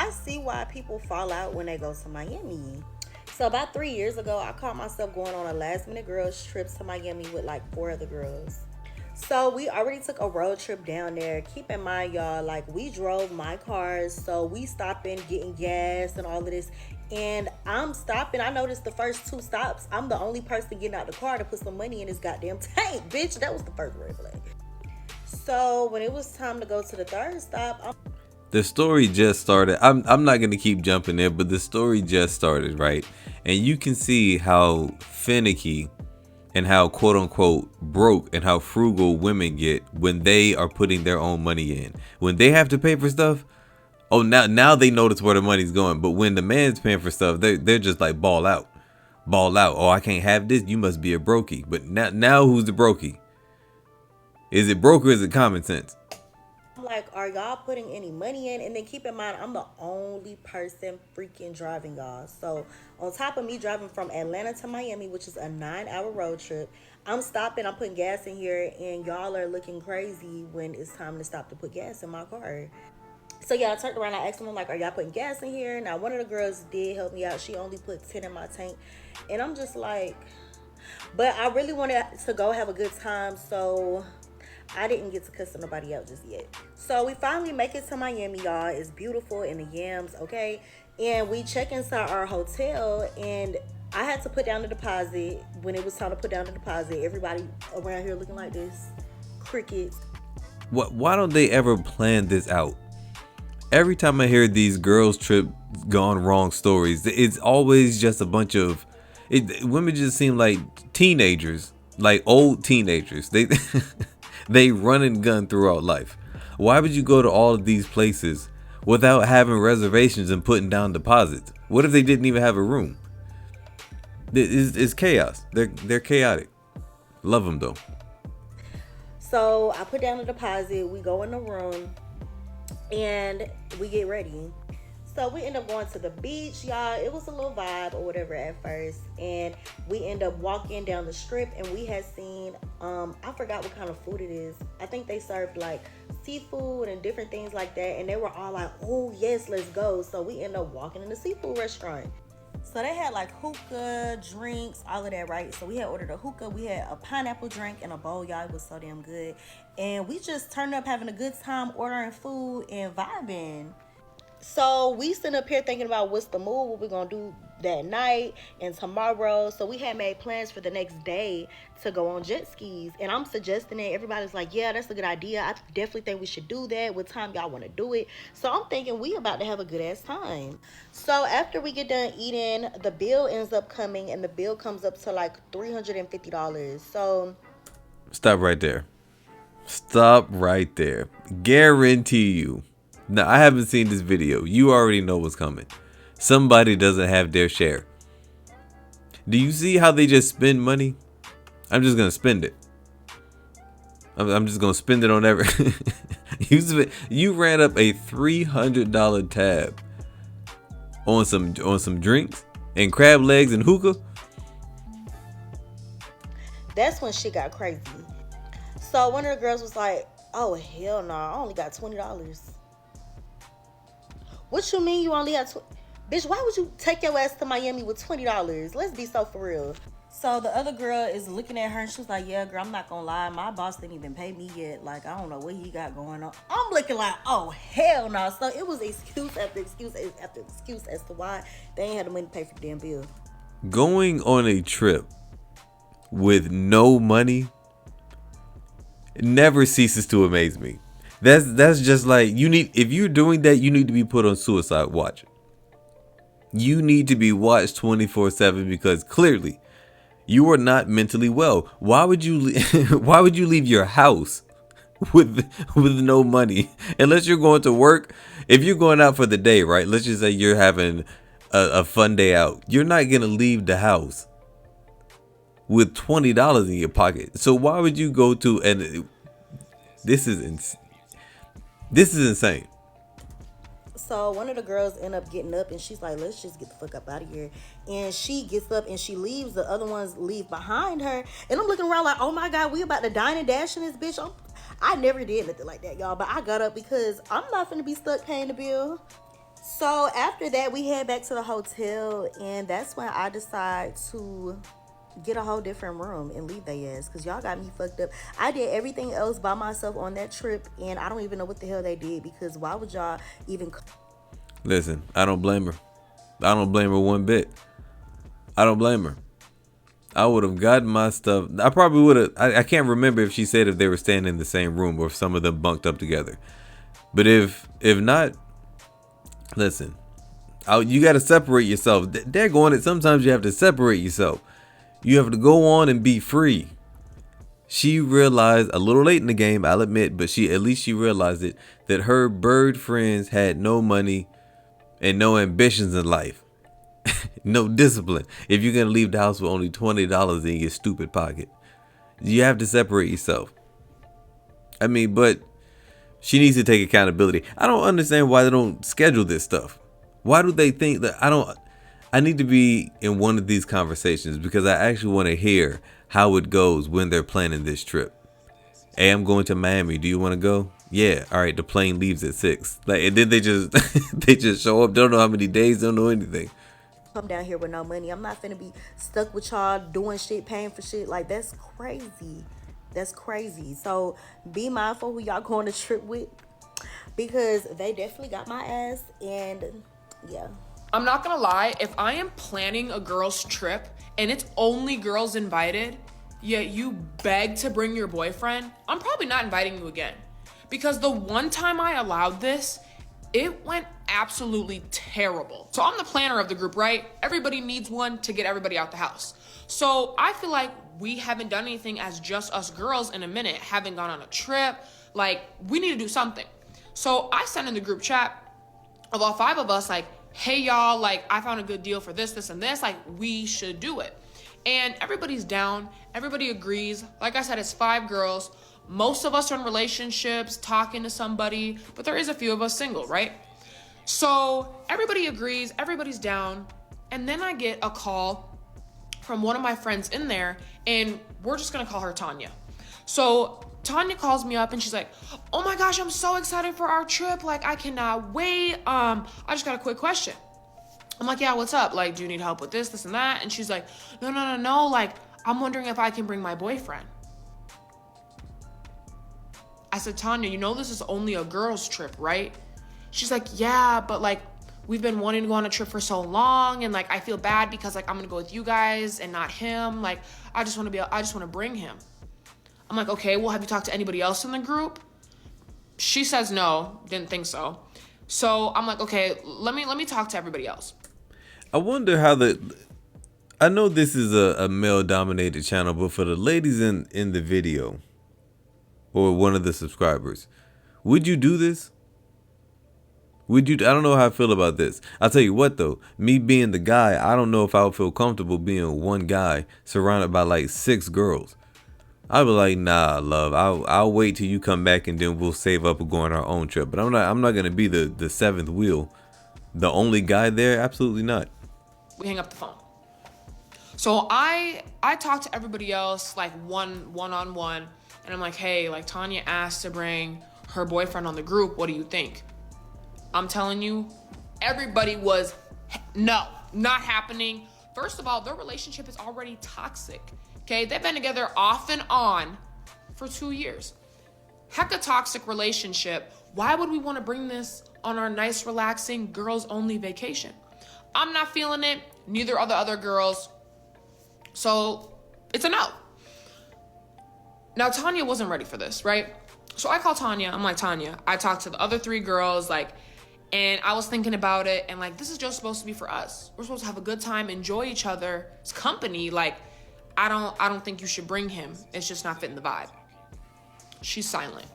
I see why people fall out when they go to Miami. So about 3 years ago, I caught myself going on a last minute girls trip to Miami with like four other girls. So we already took a road trip down there. Keep in mind, y'all, like we drove my cars, so we stopping, getting gas and all of this. And I'm stopping. I noticed the first two stops, I'm the only person getting out the car to put some money in this goddamn tank, bitch. That was the first red flag. So when it was time to go to the third stop, The story just started. I'm not gonna keep jumping in, but the story just started, right? And you can see how finicky and how quote unquote broke and how frugal women get when they are putting their own money in. When they have to pay for stuff, oh now they notice where the money's going. But when the man's paying for stuff, they're just like ball out. Ball out. Oh, I can't have this. You must be a brokey. But now who's the brokey? Is it broke or is it common sense? I'm like, are y'all putting any money in? And then keep in mind, I'm the only person freaking driving, y'all. So on top of me driving from Atlanta to Miami, which is a 9 hour road trip, I'm stopping, I'm putting gas in here, and y'all are looking crazy when it's time to stop to put gas in my car. So yeah, I turned around, I asked them, I'm like, are y'all putting gas in here? Now one of the girls did help me out. She only put 10 in my tank. And I'm just like, but I really wanted to go have a good time, so I didn't get to cuss nobody out just yet. So we finally make it to Miami, y'all. It's beautiful in the yams, okay? And we check inside our hotel, and I had to put down the deposit. When it was time to put down the deposit, everybody around here looking like this. Crickets. What? Why don't they ever plan this out? Every time I hear these girls trip gone wrong stories, it's always just a bunch of women just seem like teenagers, like old teenagers. They they run and gun throughout life. Why would you go to all of these places without having reservations and putting down deposits? What if they didn't even have a room? It's chaos. They're chaotic. Love them though. So I put down the deposit. We go in the room and we get ready. So we end up going to the beach, y'all. It was a little vibe or whatever at first, and we end up walking down the strip, and we had seen I forgot what kind of food it is. I think they served like seafood and different things like that, and they were all like, oh yes, let's go. So we end up walking in the seafood restaurant. So they had like hookah, drinks, all of that, right? So we had ordered a hookah, we had a pineapple drink and a bowl, y'all. It was so damn good. And we just turned up having a good time ordering food and vibing. So we sitting up here thinking about what's the move, what we're gonna do that night and tomorrow. So we had made plans for the next day to go on jet skis, and I'm suggesting it. Everybody's like, yeah, that's a good idea. I definitely think we should do that. What time y'all want to do it? So I'm thinking we about to have a good ass time. So after we get done eating, the bill ends up coming, and the bill comes up to like $350. So Stop right there. Stop right there. Guarantee you. Now, I haven't seen this video. You already know what's coming. Somebody doesn't have their share. Do you see how they just spend money? I'm just going to spend it. I'm just going to spend it on every... you ran up a $300 tab on some drinks and crab legs and hookah. that's when shit got crazy. So one of the girls was like, oh hell no, I only got $20. What you mean you only got bitch, why would you take your ass to Miami with $20? Let's be so for real. So the other girl is looking at her and she was like, yeah, girl, I'm not gonna lie. My boss didn't even pay me yet. Like, I don't know what he got going on. I'm looking like, oh, hell no. So it was excuse after excuse after excuse as to why they ain't had the money to pay for the damn bill. Going on a trip with no money never ceases to amaze me. That's just like, if you're doing that, you need to be put on suicide watch. You need to be watched 24/7 because clearly you are not mentally well. Why would you why would you leave your house with no money unless you're going to work? If you're going out for the day, right? Let's just say you're having a fun day out. You're not going to leave the house with $20 in your pocket. So why would you go to this is insane. So one of the girls end up getting up and she's like, let's just get the fuck up out of here. And she gets up and she leaves. The other ones leave behind her. And I'm looking around like, oh my God, we about to dine and dash in this bitch. I never did nothing like that, y'all. But I got up because I'm not finna be stuck paying the bill. So after that, we head back to the hotel, and that's when I decide to get a whole different room and leave their ass, because y'all got me fucked up. I did everything else by myself on that trip, and I don't even know what the hell they did, because why would y'all even. Listen, I don't blame her. I don't blame her one bit. I don't blame her. I would have gotten my stuff. I probably would have. I can't remember if she said if they were staying in the same room or if some of them bunked up together. But if not, listen, you got to separate yourself. They're going it. Sometimes you have to separate yourself. You have to go on and be free. She realized a little late in the game, I'll admit, but at least she realized it, that her bird friends had no money and no ambitions in life. No discipline. If you're going to leave the house with only $20 in your stupid pocket, you have to separate yourself. I mean, but she needs to take accountability. I don't understand why they don't schedule this stuff. Why do they think that I need to be in one of these conversations, because I actually want to hear how it goes when they're planning this trip. Hey, I'm going to Miami. Do you want to go? Yeah. All right. The plane leaves at 6. Like, and then they just they just show up. Don't know how many days. Don't know anything. Come down here with no money. I'm not finna be stuck with y'all doing shit, paying for shit. Like, that's crazy. That's crazy. So be mindful who y'all going to trip with, because they definitely got my ass. And yeah, I'm not gonna lie, if I am planning a girl's trip and it's only girls invited, yet you beg to bring your boyfriend, I'm probably not inviting you again. Because the one time I allowed this, it went absolutely terrible. So I'm the planner of the group, right? Everybody needs one to get everybody out the house. So I feel like we haven't done anything as just us girls in a minute, haven't gone on a trip. Like, we need to do something. So I sent in the group chat of all 5 of us, like, hey y'all, like, I found a good deal for this, this, and this, like, we should do it. And everybody's down, everybody agrees. Like I said, it's 5 girls. Most of us are in relationships, talking to somebody, but there is a few of us single, right? So everybody agrees, everybody's down. And then I get a call from one of my friends in there, and we're just gonna call her Tanya. So Tanya calls me up and she's like, oh my gosh, I'm so excited for our trip. Like, I cannot wait. I just got a quick question. I'm like, yeah, what's up? Like, do you need help with this, this, and that? And she's like, no. Like, I'm wondering if I can bring my boyfriend. I said, Tanya, you know this is only a girls' trip, right? She's like, yeah, but like, we've been wanting to go on a trip for so long, and like, I feel bad because like, I'm gonna go with you guys and not him. Like, I just want to bring him. I'm like, okay, well, have you talked to anybody else in the group? She says no, didn't think so. So I'm like, okay, let me talk to everybody else. I wonder how I know this is a male-dominated channel, but for the ladies in the video, or one of the subscribers, would you do this? I don't know how I feel about this. I'll tell you what though, me being the guy, I don't know if I would feel comfortable being one guy surrounded by like 6 girls. I'd be like, nah, love, I'll wait till you come back and then we'll save up and go on our own trip. But I'm not gonna be the 7th wheel, the only guy there. Absolutely not. We hang up the phone. So I talked to everybody else like one-on-one, and I'm like, hey, like, Tanya asked to bring her boyfriend on the group. What do you think? I'm telling you, everybody was, no, not happening. First of all, their relationship is already toxic. Okay, they've been together off and on for 2 years. Heck, a toxic relationship. Why would we want to bring this on our nice, relaxing, girls-only vacation? I'm not feeling it. Neither are the other girls. So it's a no. Now, Tanya wasn't ready for this, right? So I call Tanya. I'm like, Tanya, I talked to the other 3 girls, like, and I was thinking about it, and like, this is just supposed to be for us. We're supposed to have a good time, enjoy each other's company. Like, I don't think you should bring him. It's just not fitting the vibe. She's silent.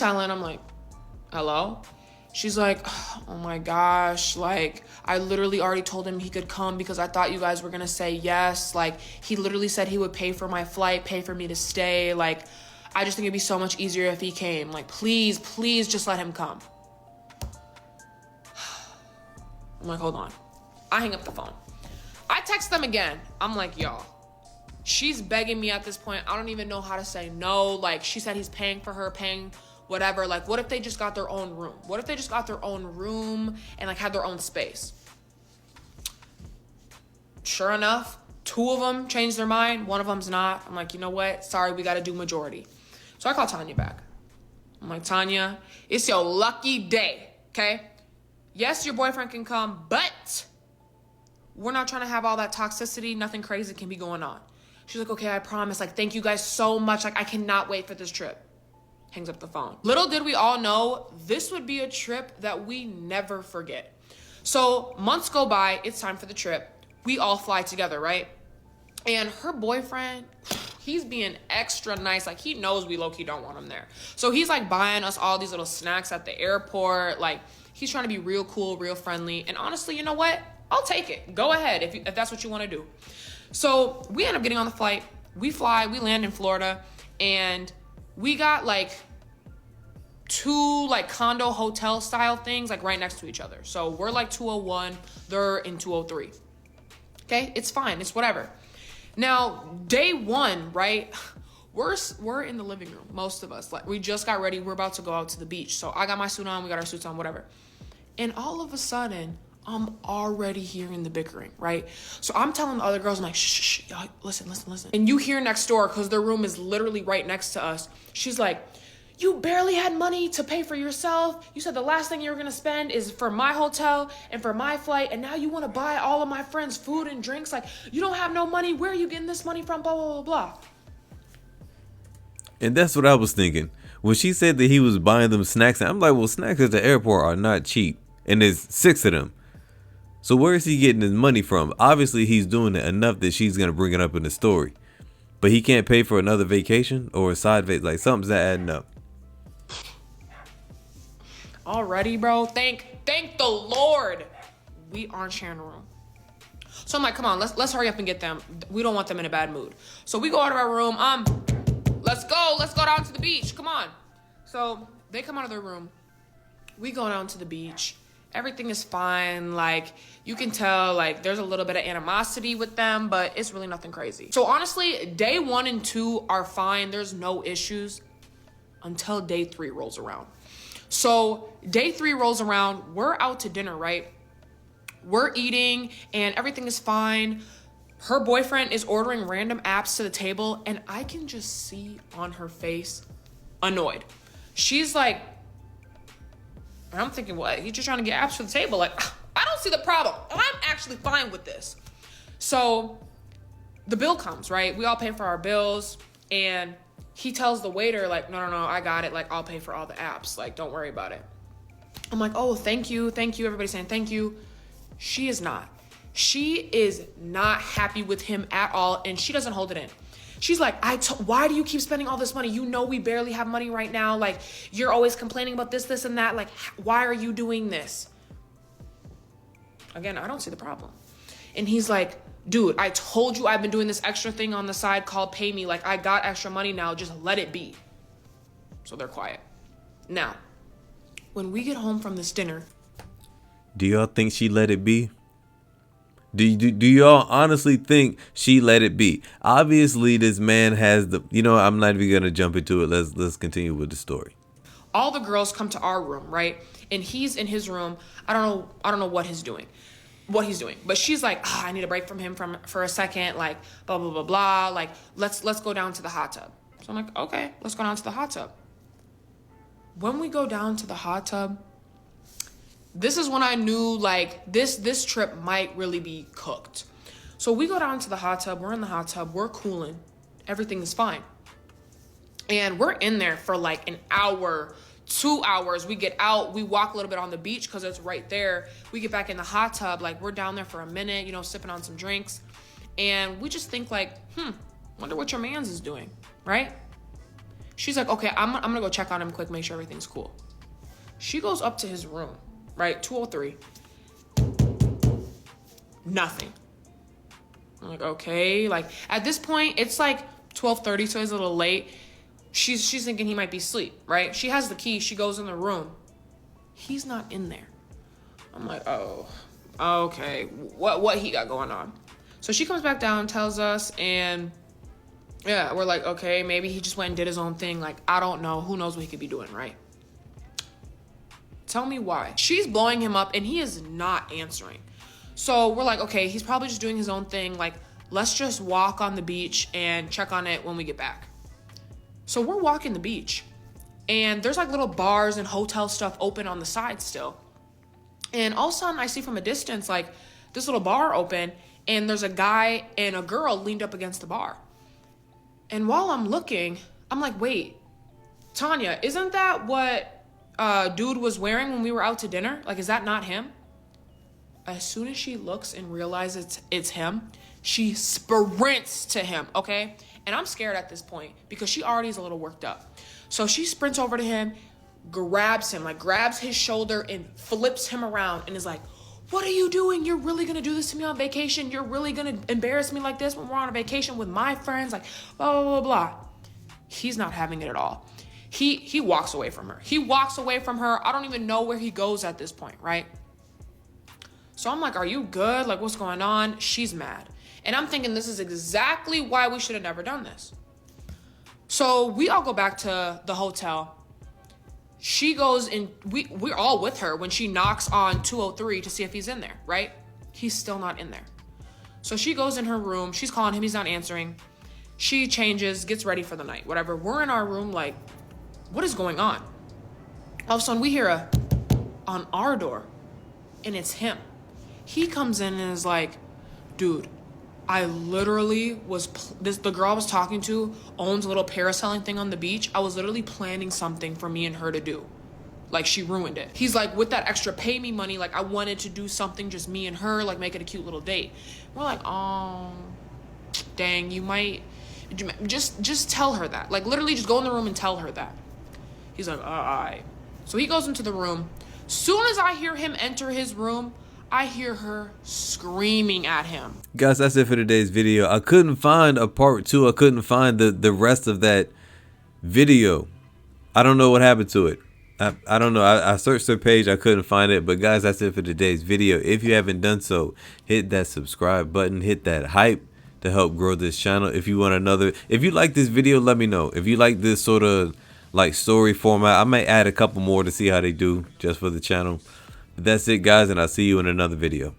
I'm like, hello? She's like, oh my gosh, like, I literally already told him he could come because I thought you guys were gonna say yes. Like, he literally said he would pay for my flight, pay for me to stay. Like, I just think it'd be so much easier if he came. Like, please just let him come. I'm like, hold on. I hang up the phone. I text them again. I'm like, y'all, she's begging me at this point. I don't even know how to say no. Like, she said he's paying for her, paying whatever. Like, what if they just got their own room? What if they just got their own room and like had their own space? Sure enough, 2 of them changed their mind. 1 of them's not. I'm like, you know what? Sorry, we got to do majority. So I call Tanya back. I'm like, Tanya, it's your lucky day, okay? Yes, your boyfriend can come, but we're not trying to have all that toxicity. Nothing crazy can be going on. She's like, okay, I promise. Like, thank you guys so much. Like, I cannot wait for this trip. Hangs up the phone. Little did we all know, this would be a trip that we never forget. So months go by. It's time for the trip. We all fly together, right? And her boyfriend, he's being extra nice. Like, he knows we low-key don't want him there. So he's like buying us all these little snacks at the airport. Like, he's trying to be real cool, real friendly. And honestly, you know what? I'll take it. Go ahead if that's what you want to do. So we end up getting on the flight. We fly, we land in Florida, and we got like 2 like condo hotel style things like right next to each other. So we're like 201, they're in 203. Okay, it's fine, it's whatever. Now, day 1, right? We're in the living room, most of us. Like, we just got ready, we're about to go out to the beach. So I got my suit on, we got our suits on, whatever. And all of a sudden, I'm already hearing the bickering, right? So I'm telling the other girls, I'm like, shh, y'all, listen. And you hear next door, because their room is literally right next to us. She's like, you barely had money to pay for yourself. You said the last thing you were going to spend is for my hotel and for my flight. And now you want to buy all of my friends food and drinks. Like, you don't have no money. Where are you getting this money from? Blah, blah, blah, blah. And that's what I was thinking. When she said that he was buying them snacks, I'm like, well, snacks at the airport are not cheap. And there's 6 of them. So where is he getting his money from? Obviously, he's doing it enough that she's going to bring it up in the story. But he can't pay for another vacation or a side vacation. Like, something's not adding up. Already, bro. Thank the Lord we aren't sharing a room. So I'm like, come on, let's hurry up and get them. We don't want them in a bad mood. So we go out of our room. Let's go down to the beach. Come on. So they come out of their room. We go down to the beach. Everything is fine. Like, you can tell, like, there's a little bit of animosity with them, but it's really nothing crazy. So honestly, day 1 and 2 are fine. There's no issues until day 3 rolls around. So day 3 rolls around. We're out to dinner, right? We're eating and everything is fine. Her boyfriend is ordering random apps to the table, and I can just see on her face, annoyed. She's like, and I'm thinking, what? He's just trying to get apps for the table. Like, I don't see the problem. I'm actually fine with this. So the bill comes, right? We all pay for our bills, and he tells the waiter, like, no, I got it. Like, I'll pay for all the apps. Like, don't worry about it. I'm like, oh, thank you. Everybody's saying thank you. She is not. She is not happy with him at all, and she doesn't hold it in. She's like, why do you keep spending all this money? You know we barely have money right now. Like, you're always complaining about this, and that. Like, why are you doing this? Again, I don't see the problem. And he's like, dude, I told you I've been doing this extra thing on the side called pay me. Like, I got extra money now. Just let it be. So they're quiet. Now, when we get home from this dinner. Do y'all think she let it be? Do y'all honestly think she let it be? Obviously, this man has the, I'm not even going to jump into it. Let's continue with the story. All the girls come to our room, right? And he's in his room. I don't know what he's doing. But she's like, I need a break from him for a second. Like, blah, blah, blah, blah. Like, let's go down to the hot tub. So I'm like, okay, let's go down to the hot tub. When we go down to the hot tub, this is when I knew, like, this trip might really be cooked. So we go down to the hot tub. We're in the hot tub. We're cooling. Everything is fine. And we're in there for like an hour, 2 hours. We get out. We walk a little bit on the beach because it's right there. We get back in the hot tub. Like, we're down there for a minute, sipping on some drinks. And we just think like, wonder what your man's is doing, right? She's like, okay, I'm going to go check on him quick, make sure everything's cool. She goes up to his room. Right, 203. Nothing. I'm like, okay. Like, at this point, it's like 12:30, so it's a little late. She's thinking he might be asleep, right? She has the key. She goes in the room. He's not in there. I'm like, oh, okay. What he got going on? So she comes back down, tells us, and Yeah, we're like, okay, maybe he just went and did his own thing. Like, I don't know. Who knows what he could be doing, right? Tell me why. She's blowing him up and he is not answering. So we're like, okay, he's probably just doing his own thing. Like, let's just walk on the beach and check on it when we get back. So we're walking the beach and there's like little bars and hotel stuff open on the side still. And all of a sudden I see from a distance, like this little bar open and there's a guy and a girl leaned up against the bar. And while I'm looking, I'm like, wait, Tanya, isn't that what dude was wearing when we were out to dinner? Like, is that not him? As soon as she looks and realizes it's him, she sprints to him, okay? And I'm scared at this point because she already is a little worked up. So she sprints over to him, grabs him, like grabs his shoulder and flips him around and is like, what are you doing? You're really gonna do this to me on vacation? You're really gonna embarrass me like this when we're on a vacation with my friends? Like, blah, blah, blah, blah. He's not having it at all. He walks away from her. He walks away from her. I don't even know where he goes at this point, right? So I'm like, are you good? Like, what's going on? She's mad. And I'm thinking this is exactly why we should have never done this. So we all go back to the hotel. She goes in, we're all with her when she knocks on 203 to see if he's in there, right? He's still not in there. So she goes in her room. She's calling him. He's not answering. She changes, gets ready for the night, whatever. We're in our room like, what is going on? All of a sudden we hear on our door and it's him. He comes in and is like, dude, I literally the girl I was talking to owns a little parasailing thing on the beach. I was literally planning something for me and her to do. Like, she ruined it. He's like, with that extra pay me money, like I wanted to do something just me and her, like make it a cute little date. We're like, oh, dang, you might just tell her that. Like, literally just go in the room and tell her that. He's like, all right. So he goes into the room. Soon as I hear him enter his room, I hear her screaming at him. Guys, that's it for today's video. I couldn't find a part 2. I couldn't find the rest of that video. I don't know what happened to it. I don't know. I searched their page. I couldn't find it. But guys, that's it for today's video. If you haven't done so, hit that subscribe button. Hit that hype to help grow this channel. If you want if you like this video, let me know. If you like this sort of like story format, I might add a couple more to see how they do just for the channel. That's it, guys, and I'll see you in another video.